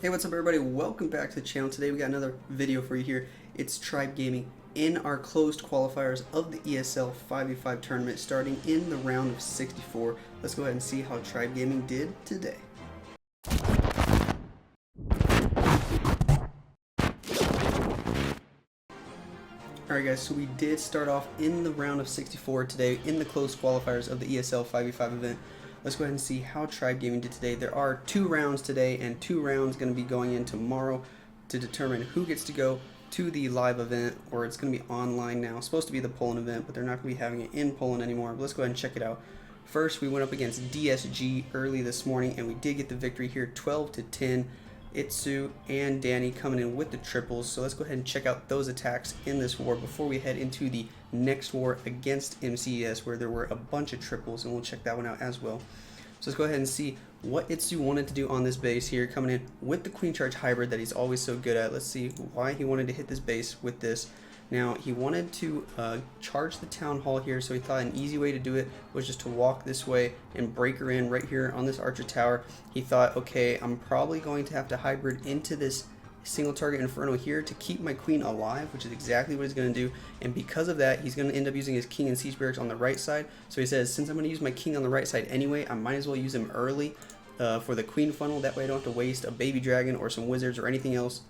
Hey, what's up everybody? Welcome back to the channel. Today we got another video for you here. It's Tribe Gaming in our closed qualifiers of the ESL 5v5 tournament starting in the round of 64. Let's go ahead and see how Tribe Gaming did today. Alright guys, so we did start off in the round of 64 today in the closed qualifiers of the ESL 5v5 event. Let's go ahead and see how Tribe Gaming did today. There are 2 rounds today and 2 rounds going to be going in tomorrow to determine who gets to go to the live event, or it's going to be online now. It's supposed to be the Poland event, but they're not going to be having it in Poland anymore. But let's go ahead and check it out. First, we went up against DSG early this morning and we did get the victory here, 12-10. iTzu and Danny coming in with the triples. So let's go ahead and check out those attacks in this war before we head into the next war against MCES, where there were a bunch of triples, and we'll check that one out as well. So let's go ahead and see what iTzu wanted to do on this base here, coming in with the Queen Charge hybrid that he's always so good at. Let's see why he wanted to hit this base with this. Now, he wanted to charge the Town Hall here, so he thought an easy way to do it was just to walk this way and break her in right here on this Archer Tower. He thought, okay, I'm probably going to have to hybrid into this single target Inferno here to keep my Queen alive, which is exactly what he's going to do. And because of that, he's going to end up using his King and Siege Barracks on the right side. So he says, since I'm going to use my King on the right side anyway, I might as well use him early for the Queen funnel. That way I don't have to waste a Baby Dragon or some Wizards or anything else.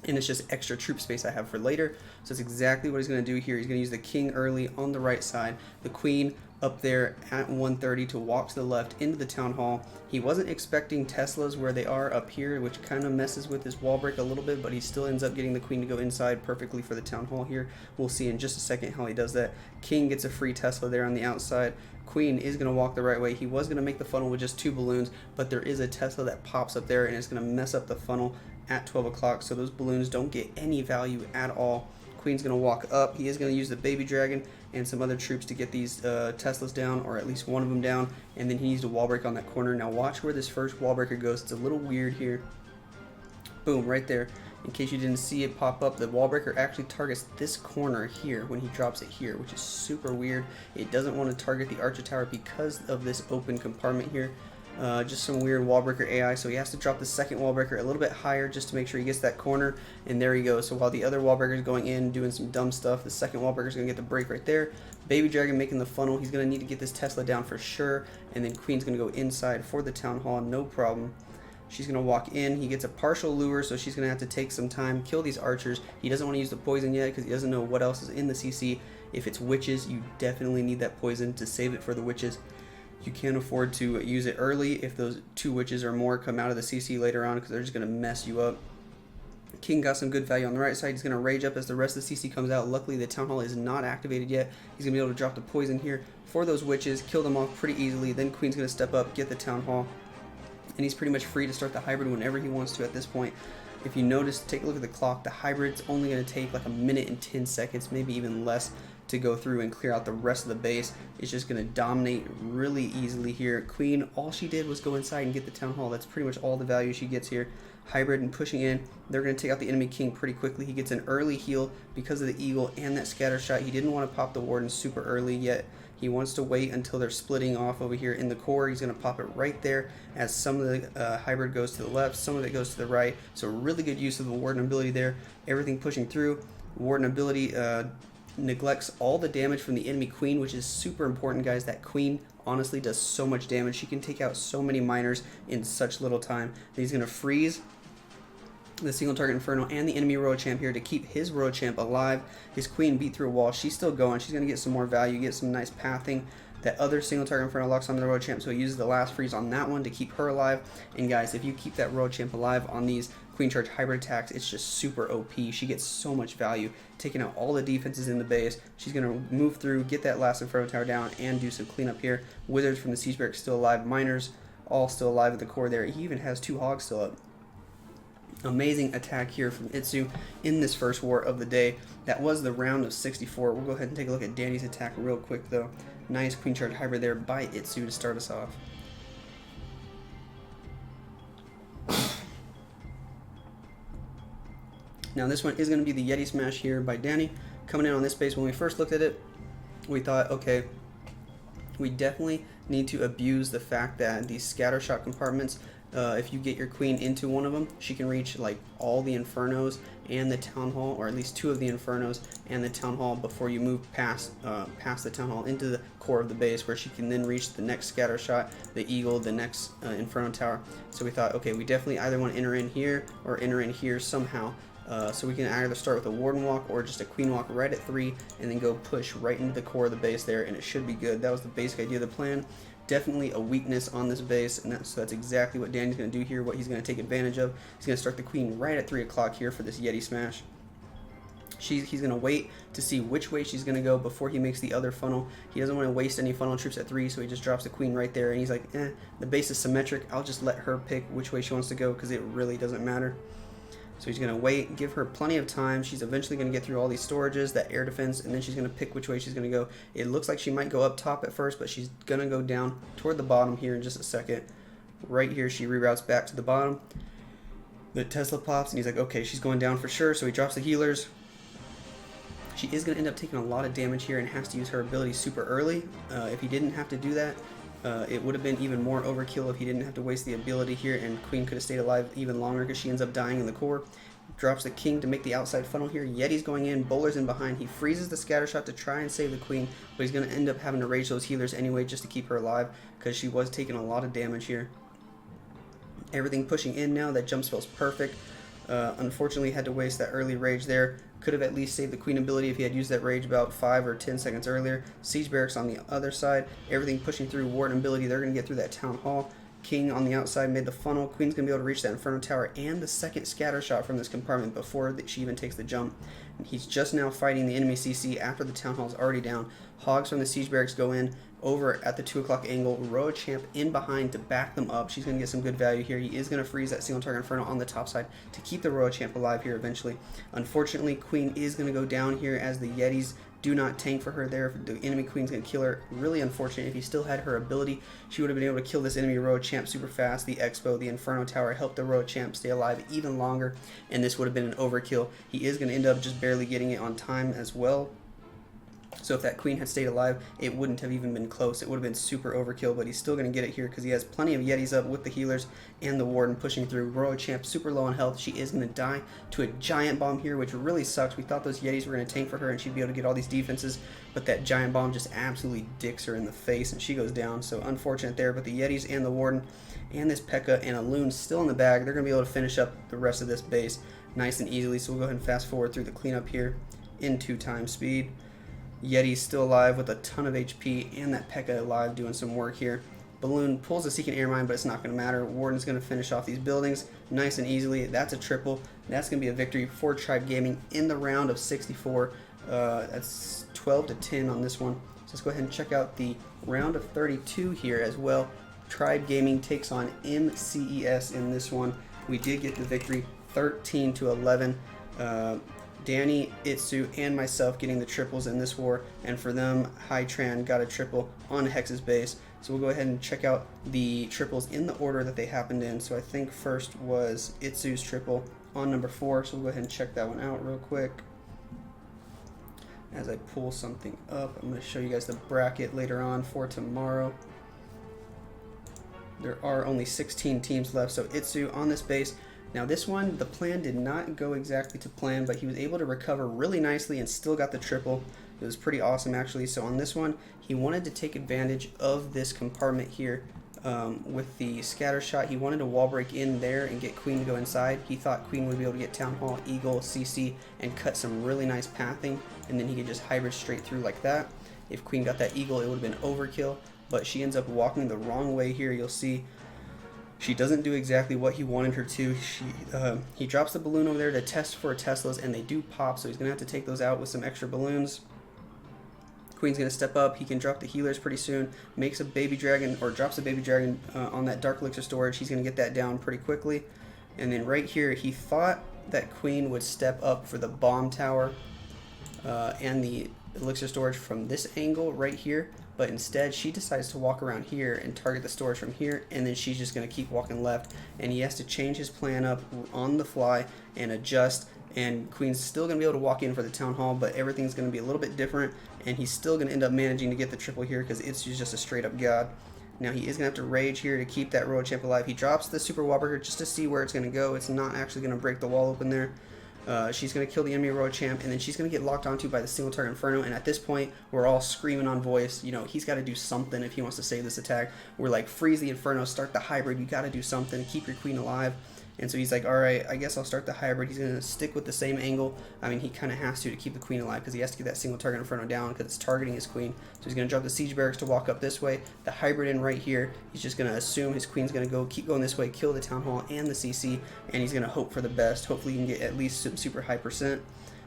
And it's just extra troop space I have for later. So that's exactly what he's going to do here. He's going to use the King early on the right side, the Queen up there at 130 to walk to the left into the Town Hall. He wasn't expecting Teslas where they are up here, which kind of messes with his wall break a little bit, but he still ends up getting the Queen to go inside perfectly for the Town Hall here. We'll see in just a second how he does that. King gets a free Tesla there on the outside. Queen is going to walk the right way. He was going to make the funnel with just 2 balloons, but there is a Tesla that pops up there and it's going to mess up the funnel at 12 o'clock, so those balloons don't get any value at all. Queen's going to walk up. He is going to use the Baby Dragon and some other troops to get these Teslas down, or at least one of them down, and then he needs to wall break on that corner. Now watch where this first wall breaker goes. It's a little weird here. Boom, right there. In case you didn't see it pop up, the wall breaker actually targets this corner here when he drops it here, which is super weird. It doesn't want to target the Archer Tower because of this open compartment here. Just some weird wallbreaker AI, so he has to drop the second wallbreaker a little bit higher just to make sure he gets that corner, and there he goes. So while the other wallbreaker is going in doing some dumb stuff, the second wallbreaker is going to get the break right there. Baby Dragon making the funnel. He's going to need to get this Tesla down for sure, and then Queen's going to go inside for the Town Hall, no problem. She's going to walk in. He gets a partial lure, so she's going to have to take some time, kill these archers. He doesn't want to use the poison yet because he doesn't know what else is in the CC. If it's witches, you definitely need that poison to save it for the witches. You can't afford to use it early if those 2 witches or more come out of the CC later on, because they're just going to mess you up. King got some good value on the right side. He's going to rage up as the rest of the CC comes out. Luckily, the Town Hall is not activated yet. He's going to be able to drop the poison here for those witches, kill them off pretty easily. Then Queen's going to step up, get the Town Hall, and he's pretty much free to start the hybrid whenever he wants to at this point. If you notice, take a look at the clock. The hybrid's only going to take like 1 minute and 10 seconds, maybe even less, to go through and clear out the rest of the base. It's just going to dominate really easily here. Queen, all she did was go inside and get the Town Hall. That's pretty much all the value she gets here. Hybrid and pushing in. They're going to take out the enemy King pretty quickly. He gets an early heal because of the Eagle and that scatter shot. He didn't want to pop the Warden super early yet. He wants to wait until they're splitting off over here in the core. He's going to pop it right there as some of the hybrid goes to the left, some of it goes to the right. So really good use of the Warden ability there. Everything pushing through. Warden ability neglects all the damage from the enemy Queen, which is super important, guys. That Queen honestly does so much damage. She can take out so many miners in such little time. And he's going to freeze the single target Inferno and the enemy Royal Champ here to keep his Royal Champ alive. His Queen beat through a wall. She's still going. She's going to get some more value, get some nice pathing. That other single target Inferno locks onto the Royal Champ, so he uses the last freeze on that one to keep her alive. And guys, if you keep that Royal Champ alive on these Queen Charge hybrid attacks, it's just super OP. She gets so much value, taking out all the defenses in the base. She's going to move through, get that last Inferno Tower down, and do some cleanup here. Wizards from the Siege Barracks still alive. Miners all still alive at the core there. He even has 2 hogs still up. Amazing attack here from iTzu in this first war of the day. That was the round of 64. We'll go ahead and take a look at Danny's attack real quick though. Nice Queen Charge hybrid there by iTzu to start us off. Now this one is going to be the Yeti Smash here by Danny. Coming in on this base, when we first looked at it, we thought, okay, we definitely need to abuse the fact that these scatter shot compartments if you get your queen into one of them, she can reach like all the infernos and the town hall, or at least 2 of the infernos and the town hall before you move past the town hall into the core of the base, where she can then reach the next scatter shot, the eagle, the next inferno tower. So we thought, okay, we definitely either want to enter in here or enter in here somehow. So we can either start with a warden walk or just a queen walk right at 3 and then go push right into the core of the base there, and it should be good. That was the basic idea of the plan. Definitely a weakness on this base, and so that's exactly what Danny's going to do here, what he's going to take advantage of. He's going to start the queen right at 3 o'clock here for this Yeti smash. He's going to wait to see which way she's going to go before he makes the other funnel. He doesn't want to waste any funnel troops at 3, so he just drops the queen right there, and he's like, the base is symmetric. I'll just let her pick which way she wants to go because it really doesn't matter. So he's going to wait, give her plenty of time. She's eventually going to get through all these storages, that air defense, and then she's going to pick which way she's going to go. It looks like she might go up top at first, but she's going to go down toward the bottom here in just a second. Right here, she reroutes back to the bottom. The Tesla pops, and he's like, okay, she's going down for sure, so he drops the healers. She is going to end up taking a lot of damage here and has to use her ability super early. If he didn't have to do that, it would have been even more overkill if he didn't have to waste the ability here, and Queen could have stayed alive even longer because she ends up dying in the core. Drops the king to make the outside funnel here. Yeti's going in, Bowler's in behind. He freezes the scatter shot to try and save the queen, but he's going to end up having to rage those healers anyway just to keep her alive because she was taking a lot of damage here. Everything pushing in now. That jump spell's perfect. Unfortunately, had to waste that early rage there. Could have at least saved the queen ability if he had used that rage about 5 or 10 seconds earlier. Siege barracks on the other side. Everything pushing through warden ability. They're going to get through that town hall. King on the outside made the funnel. Queen's going to be able to reach that inferno tower and the second scatter shot from this compartment before she even takes the jump. And he's just now fighting the enemy CC after the town hall is already down. Hogs from the siege barracks go in over at the 2 o'clock angle. Roa Champ in behind to back them up. She's going to get some good value here. He is going to freeze that single target inferno on the top side to keep the Roa Champ alive here eventually. Unfortunately, Queen is going to go down here as the Yetis do not tank for her there. The enemy queen's going to kill her. Really unfortunate. If he still had her ability, she would have been able to kill this enemy Roa Champ super fast. The Expo, the Inferno Tower helped the Roa Champ stay alive even longer, and this would have been an overkill. He is going to end up just barely getting it on time as well. So if that queen had stayed alive, it wouldn't have even been close. It would have been super overkill, but he's still going to get it here because he has plenty of Yetis up with the healers and the warden pushing through. Roa Champ super low on health. She is going to die to a giant bomb here, which really sucks. We thought those Yetis were going to tank for her and she'd be able to get all these defenses, but that giant bomb just absolutely dicks her in the face and she goes down. So unfortunate there, but the Yetis and the warden and this P.E.K.K.A. and a Loon still in the bag. They're going to be able to finish up the rest of this base nice and easily. So we'll go ahead and fast forward through the cleanup here in 2 times speed. Yeti's still alive with a ton of HP, and that P.E.K.K.A. alive doing some work here. Balloon pulls a Seeking Air Mine, but it's not going to matter. Warden's going to finish off these buildings nice and easily. That's a triple. That's going to be a victory for Tribe Gaming in the round of 64. That's 12-10 on this one. So let's go ahead and check out the round of 32 here as well. Tribe Gaming takes on MCES in this one. We did get the victory 13-11. Danny, iTzu, and myself getting the triples in this war, and for them, Hytran got a triple on Hex's base. So we'll go ahead and check out the triples in the order that they happened in. So I think first was iTzu's triple on number 4, so we'll go ahead and check that one out real quick. As I pull something up, I'm going to show you guys the bracket later on for tomorrow. There are only 16 teams left, so iTzu on this base. Now this one, the plan did not go exactly to plan, but he was able to recover really nicely and still got the triple. It was pretty awesome actually. So on this one, he wanted to take advantage of this compartment here with the scatter shot. He wanted to wall break in there and get Queen to go inside. He thought Queen would be able to get Town Hall, Eagle, CC, and cut some really nice pathing, and then he could just hybrid straight through like that. If Queen got that Eagle, it would have been overkill, but she ends up walking the wrong way here. You'll see she doesn't do exactly what he wanted her to. He drops the balloon over there to test for Teslas, and they do pop, so he's going to have to take those out with some extra balloons. Queen's going to step up. He can drop the healers pretty soon, makes a baby dragon, or drops a baby dragon on that dark elixir storage. He's going to get that down pretty quickly. And then right here, he thought that Queen would step up for the bomb tower and the elixir storage from this angle right here, but instead she decides to walk around here and target the storage from here, and then she's just going to keep walking left, and he has to change his plan up on the fly and adjust, and Queen's still going to be able to walk in for the Town Hall, but everything's going to be a little bit different, and he's still going to end up managing to get the triple here because it's just a straight up god. Now he is going to have to rage here to keep that Royal Champ alive. He drops the Super Whopper just to see where it's going to go. It's not actually going to break the wall open there. She's going to kill the enemy Royal Champ, and then she's going to get locked onto by the single target Inferno, and at this point, we're all screaming on voice. You know, he's got to do something if he wants to save this attack. We're like, freeze the Inferno, start the hybrid, you got to do something, keep your queen alive. And so he's like, alright, I guess I'll start the hybrid. He's going to stick with the same angle. I mean, he kind of has to keep the queen alive because he has to get that single target Inferno down because it's targeting his queen. So he's going to drop the Siege Barracks to walk up this way. The hybrid in right here. He's just going to assume his queen's going to keep going this way, kill the Town Hall and the CC, and he's going to hope for the best. Hopefully he can get at least some super high percent.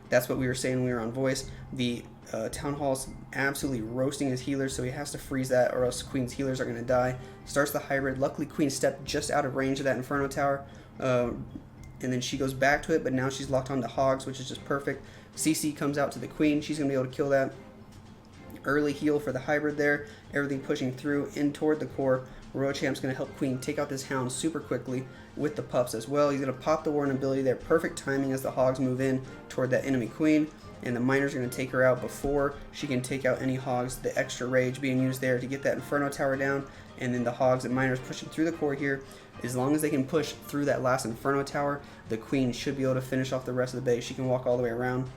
That's what we were saying when we were on voice. The Town Hall's absolutely roasting his healers, so he has to freeze that or else Queen's healers are going to die. Starts the hybrid. Luckily, Queen stepped just out of range of that Inferno Tower. And then she goes back to it, but now she's locked onto Hogs, which is just perfect. CC comes out to the Queen. She's going to be able to kill that. Early heal for the hybrid there. Everything pushing through in toward the core. Royal Champ's going to help Queen take out this Hound super quickly with the pups as well. He's going to pop the Warden ability there. Perfect timing as the Hogs move in toward that enemy Queen. And the Miners are going to take her out before she can take out any Hogs. The extra rage being used there to get that Inferno Tower down. And then the Hogs and Miners pushing through the core here. As long as they can push through that last Inferno Tower, the Queen should be able to finish off the rest of the base. She can walk all the way around.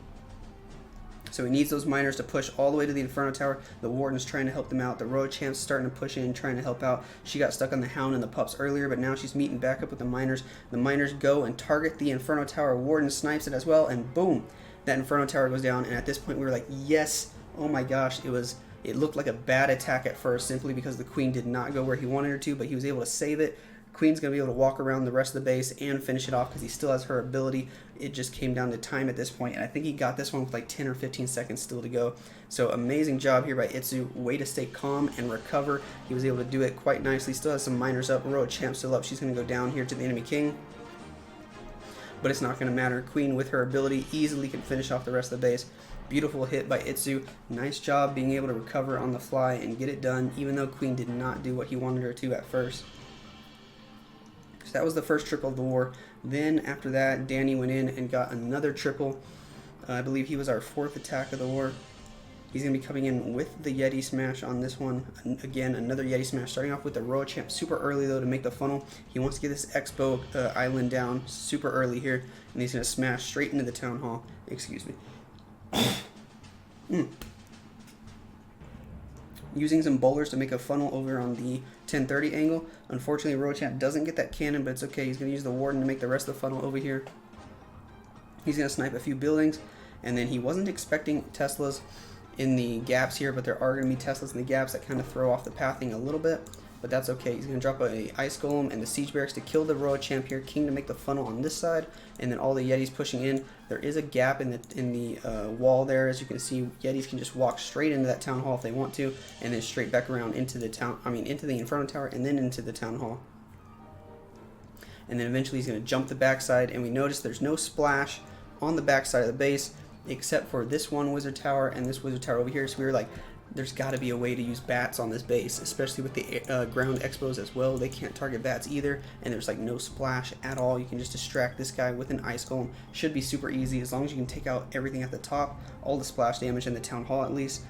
So he needs those Miners to push all the way to the Inferno Tower. The Warden's trying to help them out. The Royal Champ's starting to push in, trying to help out. She got stuck on the Hound and the Pups earlier, but now she's meeting back up with the Miners. The Miners go and target the Inferno Tower. Warden snipes it as well, and boom, that Inferno Tower goes down. And at this point, we were like, yes, oh my gosh, it looked like a bad attack at first simply because the Queen did not go where he wanted her to, but he was able to save it. Queen's going to be able to walk around the rest of the base and finish it off because he still has her ability. It just came down to time at this point, and I think he got this one with like 10 or 15 seconds still to go. So amazing job here by iTzu. Way to stay calm and recover. He was able to do it quite nicely. Still has some Miners up. Royal Champ still up. She's going to go down here to the enemy King. But it's not going to matter. Queen with her ability easily can finish off the rest of the base. Beautiful hit by iTzu. Nice job being able to recover on the fly and get it done, even though Queen did not do what he wanted her to at first. So that was the first triple of the war. Then after that, Danny went in and got another triple. I believe he was our fourth attack of the war. He's going to be coming in with the Yeti Smash on this one. Again, another Yeti Smash. Starting off with the Royal Champ super early, though, to make the funnel. He wants to get this Expo Island down super early here. And he's going to smash straight into the Town Hall. Excuse me. Using some bowlers to make a funnel over on the 1030 angle. Unfortunately, Royal Champ doesn't get that cannon, but it's okay. He's going to use the Warden to make the rest of the funnel over here. He's going to snipe a few buildings, and then he wasn't expecting Teslas in the gaps here, but there are going to be Teslas in the gaps that kind of throw off the pathing a little bit, but that's okay. He's going to drop a Ice Golem and the Siege Barracks to kill the Royal Champ here. King to make the funnel on this side, and then all the Yetis pushing in. There is a gap in the wall there, as you can see. Yetis can just walk straight into that Town Hall if they want to, and then straight back around into the into the Inferno Tower, and then into the Town Hall. And then eventually he's going to jump the backside, and we notice there's no splash on the backside of the base, except for this one Wizard Tower and this Wizard Tower over here. So we were like, there's got to be a way to use bats on this base, especially with the ground expos as well. They can't target bats either, and there's like no splash at all. You can just distract this guy with an Ice Golem. Should be super easy as long as you can take out everything at the top, all the splash damage in the Town Hall at least.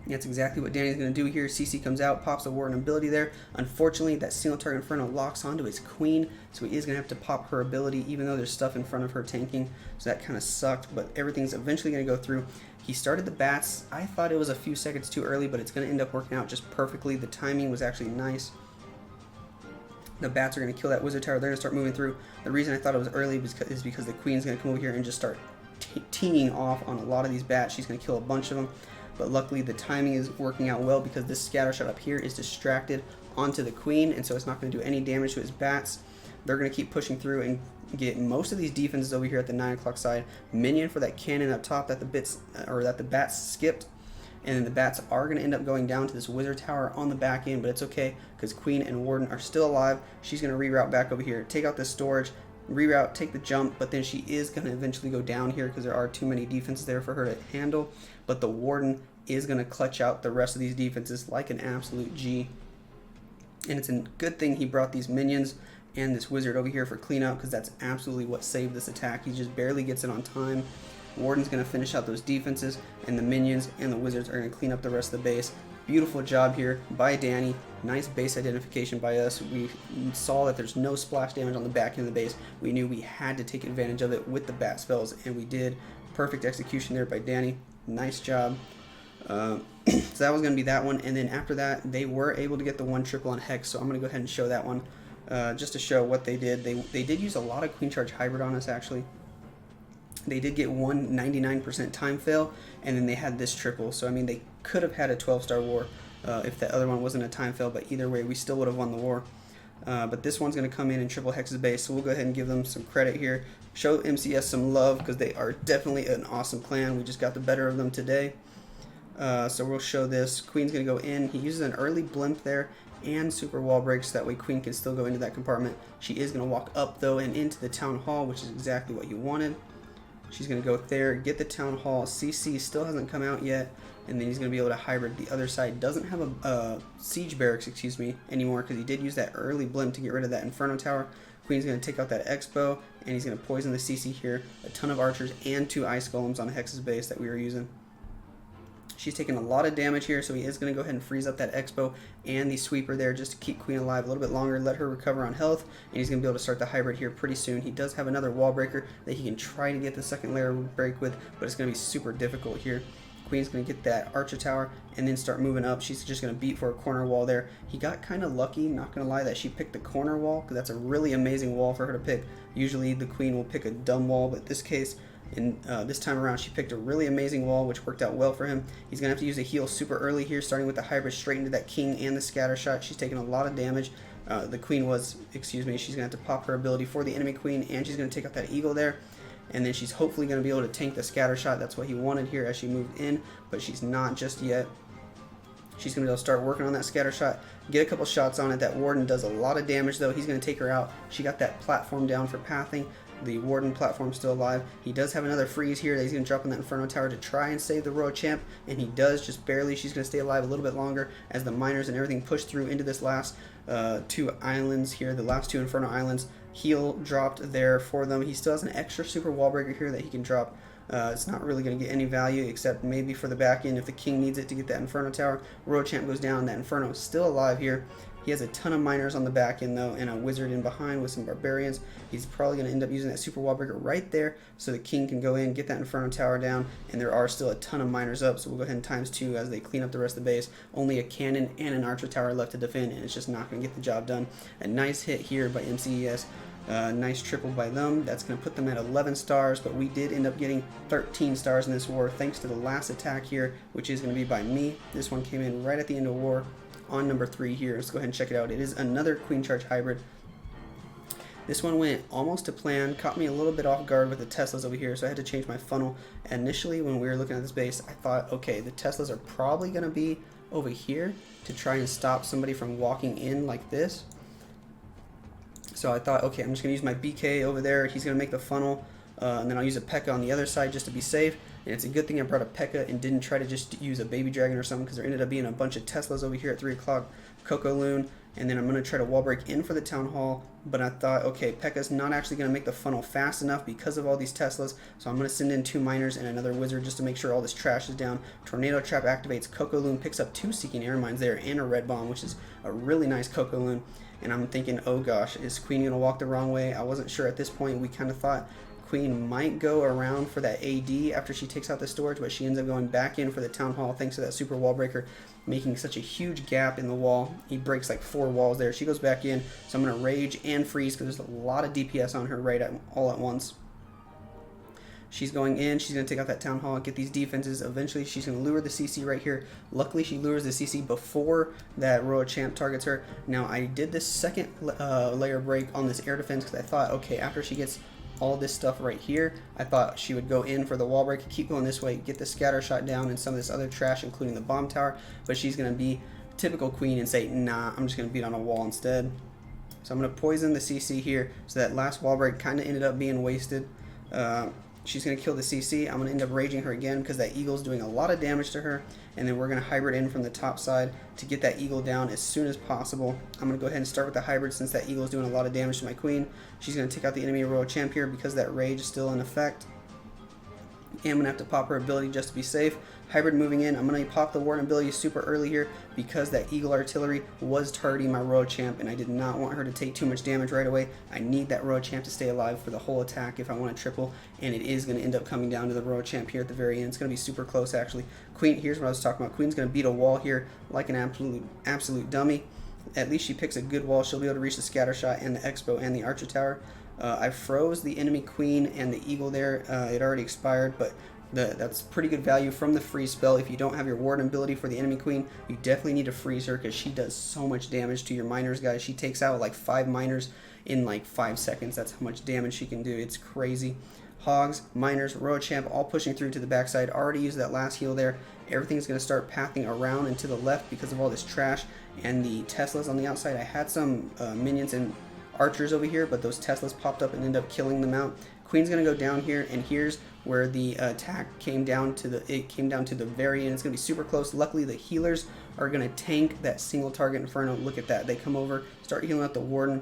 That's exactly what Danny's going to do here. CC comes out, pops the Warden ability there. Unfortunately, that single target Inferno locks onto his Queen, so he is going to have to pop her ability, even though there's stuff in front of her tanking. So that kind of sucked, but everything's eventually going to go through. He started the bats. I thought it was a few seconds too early, but it's going to end up working out just perfectly. The timing was actually nice. The bats are going to kill that Wizard Tower. They're going to start moving through. The reason I thought it was early is because the Queen's going to come over here and just start teeing off on a lot of these bats. She's going to kill a bunch of them. But luckily the timing is working out well because this scatter shot up here is distracted onto the Queen, and so it's not going to do any damage to his bats. They're going to keep pushing through and get most of these defenses over here at the 9 o'clock side. Minion for that cannon up top that the bats skipped, and then the bats are going to end up going down to this Wizard Tower on the back end, but it's okay because Queen and Warden are still alive. She's going to reroute back over here, take out this storage, reroute, take the jump, but then she is going to eventually go down here because there are too many defenses there for her to handle. But the Warden is going to clutch out the rest of these defenses like an absolute G. And it's a good thing he brought these minions and this wizard over here for cleanup, because that's absolutely what saved this attack. He just barely gets it on time. Warden's going to finish out those defenses, and the minions and the wizards are going to clean up the rest of the base. Beautiful job here by Danny. Nice base identification by us. We saw that there's no splash damage on the back end of the base. We knew we had to take advantage of it with the bat spells, and we did. Perfect execution there by Danny. Nice job. So that was going to be that one, and then after that, they were able to get the 1 triple on Hex, so I'm going to go ahead and show that one just to show what they did. They did use a lot of Queen Charge Hybrid on us, actually. They did get one 99% time fail, and then they had this triple. So, I mean, they could have had a 12-star war if the other one wasn't a time fail, but either way, we still would have won the war. But this one's going to come in and triple Hex's base, so we'll go ahead and give them some credit here. Show MCES some love, because they are definitely an awesome clan. We just got the better of them today. So we'll show this. Queen's going to go in. He uses an early blimp there and super wall break, so that way Queen can still go into that compartment. She is going to walk up, though, and into the town hall, which is exactly what you wanted. She's going to go there, get the town hall. CC still hasn't come out yet, and then he's going to be able to hybrid. The other side doesn't have a siege barracks, anymore, because he did use that early blimp to get rid of that Inferno Tower. Queen's going to take out that Expo, and he's going to poison the CC here. A ton of archers and 2 ice golems on Hex's base that we were using. She's taking a lot of damage here, so he is going to go ahead and freeze up that Expo and the sweeper there just to keep Queen alive a little bit longer, let her recover on health, and he's going to be able to start the hybrid here pretty soon. He does have another wall breaker that he can try to get the second layer break with, but it's going to be super difficult here. Queen's going to get that Archer Tower and then start moving up. She's just going to beat for a corner wall there. He got kind of lucky, not going to lie, that she picked the corner wall, because that's a really amazing wall for her to pick. Usually the Queen will pick a dumb wall, but in this case, this time around, she picked a really amazing wall, which worked out well for him. He's going to have to use a heal super early here, starting with the hybrid straight into that king and the scatter shot. She's taking a lot of damage. The queen was, she's going to have to pop her ability for the enemy queen, and she's going to take out that eagle there. And then she's hopefully going to be able to tank the scatter shot. That's what he wanted here as she moved in, but she's not just yet. She's going to be able to start working on that scatter shot, get a couple shots on it. That warden does a lot of damage, though. He's going to take her out. She got that platform down for pathing. The warden platform still alive. He does have another freeze here that he's going to drop on that Inferno Tower to try and save the Royal Champ, and he does, just barely. She's going to stay alive a little bit longer as the miners and everything push through into this last 2 islands here, the last 2 Inferno Islands. Heal dropped there for them. He still has an extra super wall breaker here that he can drop. It's not really going to get any value except maybe for the back end if the king needs it to get that Inferno Tower. Royal Champ goes down. That Inferno is still alive here. He has a ton of miners on the back end, though, and a wizard in behind with some barbarians. He's probably going to end up using that super wall breaker right there so the king can go in, get that Inferno Tower down, and there are still a ton of miners up, so we'll go ahead and ×2 as they clean up the rest of the base. Only a cannon and an archer tower left to defend, and it's just not going to get the job done. A nice hit here by MCES. Nice triple by them. That's going to put them at 11 stars, but we did end up getting 13 stars in this war thanks to the last attack here, which is going to be by me. This one came in right at the end of war on number 3 here. Let's go ahead and check it out. It is another Queen Charge hybrid. This one went almost to plan, caught me a little bit off guard with the Teslas over here, so I had to change my funnel. Initially, when we were looking at this base, I thought, okay, the Teslas are probably going to be over here to try and stop somebody from walking in like this. So I thought, okay, I'm just going to use my BK over there. He's going to make the funnel, and then I'll use a P.E.K.K.A on the other side just to be safe. And it's a good thing I brought a P.E.K.K.A and didn't try to just use a baby dragon or something, because there ended up being a bunch of Teslas over here at 3 o'clock, Coco Loon, and then I'm going to try to wall break in for the town hall. But I thought, okay, P.E.K.K.A's not actually going to make the funnel fast enough because of all these Teslas, so I'm going to send in 2 miners and another wizard just to make sure all this trash is down. Tornado Trap activates. Coco Loon picks up 2 Seeking Air Mines there and a red bomb, which is a really nice Coco Loon. And I'm thinking, oh gosh, is Queen going to walk the wrong way? I wasn't sure at this point. We kind of thought Queen might go around for that AD after she takes out the storage, but she ends up going back in for the town hall thanks to that super wall breaker, making such a huge gap in the wall. He breaks like 4 walls there. She goes back in, so I'm going to rage and freeze because there's a lot of DPS on her all at once. She's going in, she's going to take out that town hall, get these defenses. Eventually, she's going to lure the CC right here. Luckily, she lures the CC before that Royal Champ targets her. Now, I did this second layer break on this air defense because I thought, okay, after she gets all this stuff right here, I thought she would go in for the wall break, keep going this way, get the scatter shot down and some of this other trash, including the bomb tower. But she's going to be typical Queen and say, nah, I'm just going to beat on a wall instead. So I'm going to poison the CC here. So that last wall break kind of ended up being wasted. She's going to kill the CC. I'm going to end up raging her again because that eagle's doing a lot of damage to her. And then we're going to hybrid in from the top side to get that eagle down as soon as possible. I'm going to go ahead and start with the hybrid since that eagle's doing a lot of damage to my queen. She's going to take out the enemy Royal Champ here because that rage is still in effect. And I'm going to have to pop her ability just to be safe. Hybrid moving in. I'm going to pop the Warden ability super early here because that Eagle Artillery was targeting my Royal Champ, and I did not want her to take too much damage right away. I need that Royal Champ to stay alive for the whole attack if I want to triple, and it is going to end up coming down to the Royal Champ here at the very end. It's going to be super close, actually. Queen, here's what I was talking about. Queen's going to beat a wall here like an absolute dummy. At least she picks a good wall. She'll be able to reach the scatter shot and the Expo and the Archer Tower. I froze the enemy Queen and the Eagle there. It already expired, but that's pretty good value from the freeze spell. If you don't have your Warden ability for the enemy Queen, you definitely need to freeze her because she does so much damage to your miners, guys. She takes out like 5 miners in like 5 seconds. That's how much damage she can do. It's crazy. Hogs, miners, Royal Champ all pushing through to the backside. Already used that last heal there. Everything's going to start pathing around and to the left because of all this trash and the Teslas on the outside. I had some minions and archers over here, but those Teslas popped up and ended up killing them out. Queen's going to go down here, and here's where the attack came down to the very end. It's going to be super close. Luckily, the healers are going to tank that single target Inferno. Look at that. They come over, start healing out the Warden.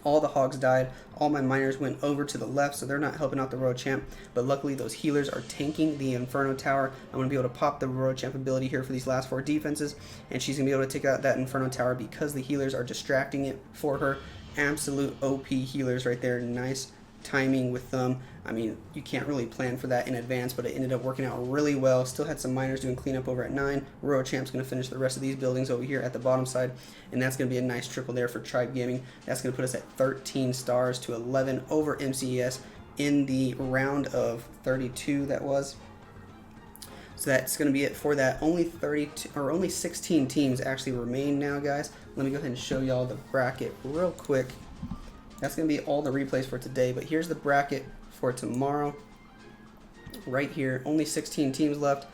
All the hogs died. All my miners went over to the left, so they're not helping out the Royal Champ. But luckily, those healers are tanking the Inferno Tower. I'm going to be able to pop the Royal Champ ability here for these last 4 defenses, and she's going to be able to take out that Inferno Tower because the healers are distracting it for her. Absolute OP healers right there. Nice timing with them. I mean, you can't really plan for that in advance, but it ended up working out really well. Still had some miners doing cleanup over at 9. Royal Champ's going to finish the rest of these buildings over here at the bottom side, and that's going to be a nice triple there for Tribe Gaming. That's going to put us at 13 stars to 11 over MCES in the round of 32 that was. So that's going to be it for that. Only 16 teams actually remain now, guys. Let me go ahead and show y'all the bracket real quick. That's going to be all the replays for today, but here's the bracket for tomorrow. Right here, only 16 teams left.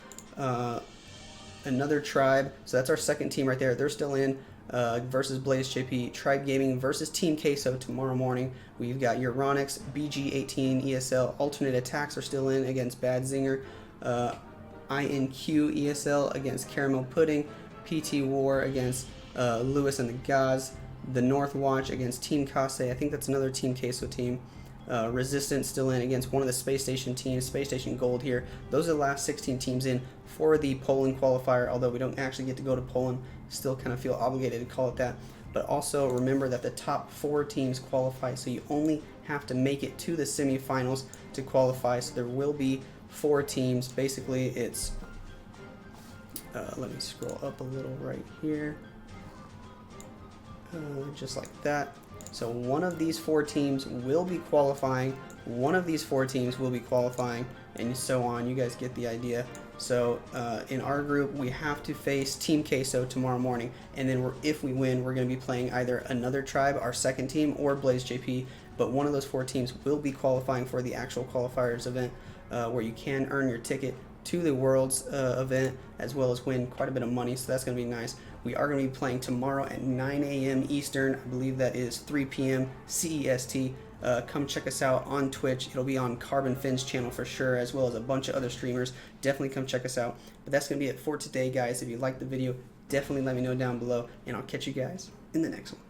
Another Tribe, so that's our second team right there. They're still in versus Blaze JP. Tribe Gaming versus Team Queso tomorrow morning. We've got Uronix, BG18, ESL. Alternate Attacks are still in against Bad Zinger. INQ ESL against Caramel Pudding. PT War against Lewis and the Gaz. The North Watch against Team Kase. I think that's another Team Queso team. Resistance still in against one of the Space Station teams. Space Station Gold here. Those are the last 16 teams in for the Poland qualifier, although we don't actually get to go to Poland. Still kind of feel obligated to call it that. But also remember that the top 4 teams qualify, so you only have to make it to the semifinals to qualify. So there will be 4 teams. Basically, it's... let me scroll up a little right here. Just like that. So one of these 4 teams will be qualifying, one of these 4 teams will be qualifying, and so on. You guys get the idea. So in our group, we have to face Team Queso tomorrow morning, and then if we win, we're going to be playing either another Tribe, our second team, or Blaze JP, but one of those 4 teams will be qualifying for the actual qualifiers event, where you can earn your ticket to the Worlds event, as well as win quite a bit of money, so that's going to be nice. We are going to be playing tomorrow at 9 a.m. Eastern. I believe that is 3 p.m. CEST. Come check us out on Twitch. It'll be on Carbon Finn's channel for sure, as well as a bunch of other streamers. Definitely come check us out. But that's going to be it for today, guys. If you liked the video, definitely let me know down below, and I'll catch you guys in the next one.